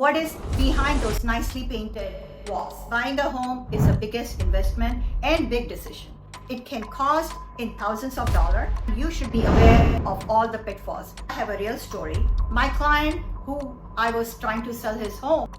What is behind those nicely painted walls? Buying a home is the biggest investment and big decision. It can cost in thousands of dollars. You should be aware of all the pitfalls. I have a real story. My client who I was trying to sell his home.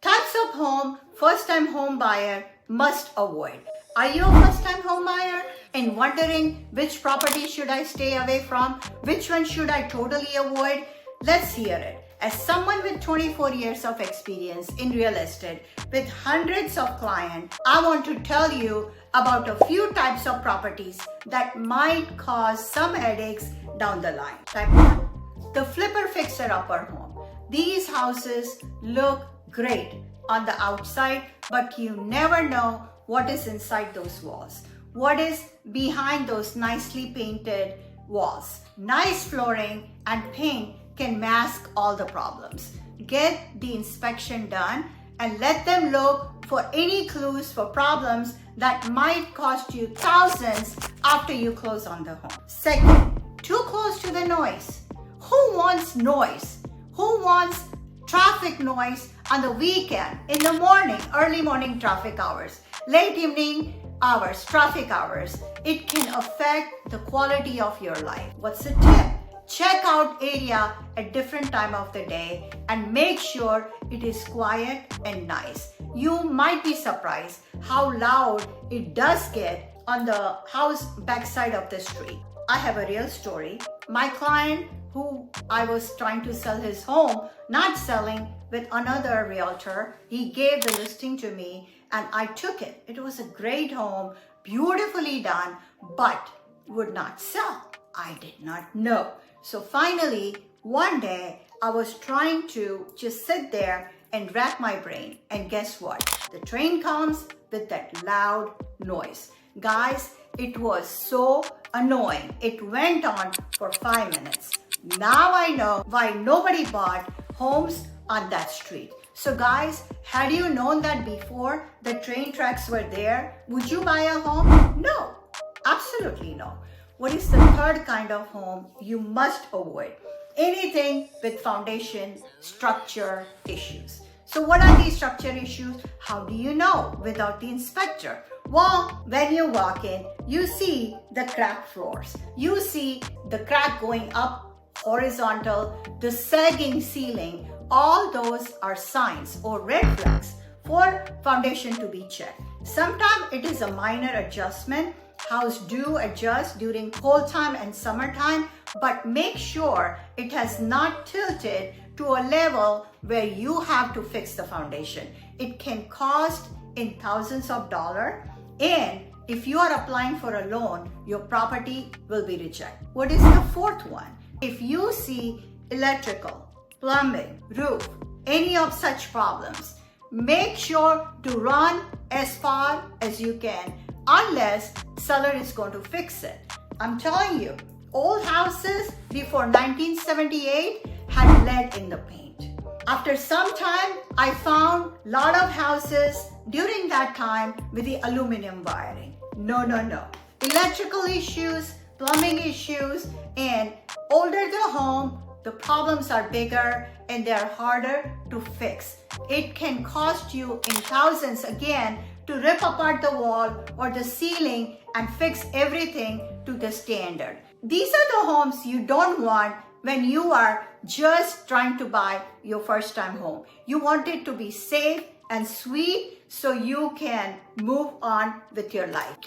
Types of home first-time home buyer must avoid. Are you a first-time home buyer and wondering which property should I stay away from? Which one should I totally avoid? Let's hear it. As someone with 24 years of experience in real estate with hundreds of clients, I want to tell you about a few types of properties that might cause some headaches down the line. Type 1. The flipper fixer-upper home. These houses look great on the outside, but you never know what is inside those walls. What is behind those nicely painted walls? Nice flooring and paint can mask all the problems. Get the inspection done and let them look for any clues for problems that might cost you thousands after you close on the home. Second, too close to the noise. Who wants noise? Who wants traffic noise on the weekend, in the morning, early morning traffic hours, late evening hours, traffic hours? It can affect the quality of your life. What's the tip? Check out area at different time of the day and make sure it is quiet and nice. You might be surprised how loud it does get on the house backside of the street. I have a real story. My client who I was trying to sell his home, not selling, with another realtor, he gave the listing to me and I took it. It was a great home, beautifully done, but would not sell. I did not know. So finally, one day, I was trying to just sit there and rack my brain. And guess what? The train comes with that loud noise. Guys, it was so annoying. It went on for 5 minutes. Now I know why nobody bought homes on that street. So guys, had you known that before the train tracks were there, would you buy a home? No, absolutely no. What is the third kind of home you must avoid? Anything with foundation, structure issues. So what are these structure issues? How do you know without the inspector? Well, when you walk in, you see the cracked floors. You see the crack going up horizontal, the sagging ceiling. All those are signs or red flags for foundation to be checked. Sometimes it is a minor adjustment. House do adjust during cold time and summertime, but make sure it has not tilted to a level where you have to fix the foundation. It can cost in thousands of dollars, and if you are applying for a loan, your property will be rejected. What is the fourth one? If you see electrical, plumbing, roof, any of such problems, make sure to run as far as you can unless seller is going to fix it. I'm telling you, old houses before 1978 had lead in the paint. After some time, I found a lot of houses during that time with the aluminum wiring. No. Electrical issues, plumbing issues, and older the home, the problems are bigger and they're harder to fix. It can cost you in thousands again to rip apart the wall or the ceiling and fix everything to the standard. These are the homes you don't want when you are just trying to buy your first time home. You want it to be safe and sweet so you can move on with your life.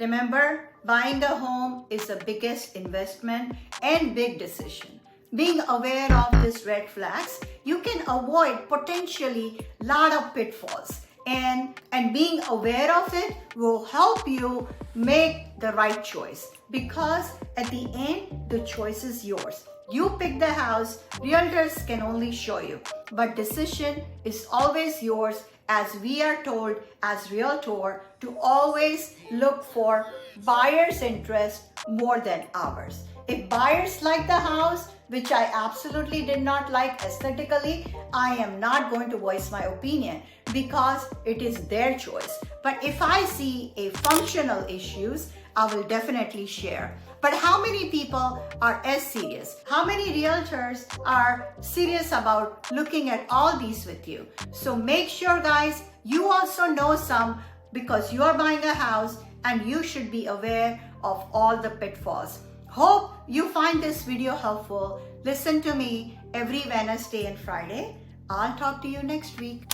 Remember, buying a home is the biggest investment and big decision. Being aware of these red flags, you can avoid potentially a lot of pitfalls. And being aware of it will help you make the right choice, because at the end, the choice is yours. You pick the house, realtors can only show you, but decision is always yours, as we are told as realtor to always look for buyer's interest more than ours. If buyers like the house, which I absolutely did not like aesthetically, I am not going to voice my opinion because it is their choice. But if I see a functional issues, I will definitely share. But how many people are as serious? How many realtors are serious about looking at all these with you? So make sure, guys, you also know some, because you are buying a house and you should be aware of all the pitfalls. Hope you find this video helpful. Listen to me every Wednesday and Friday. I'll talk to you next week.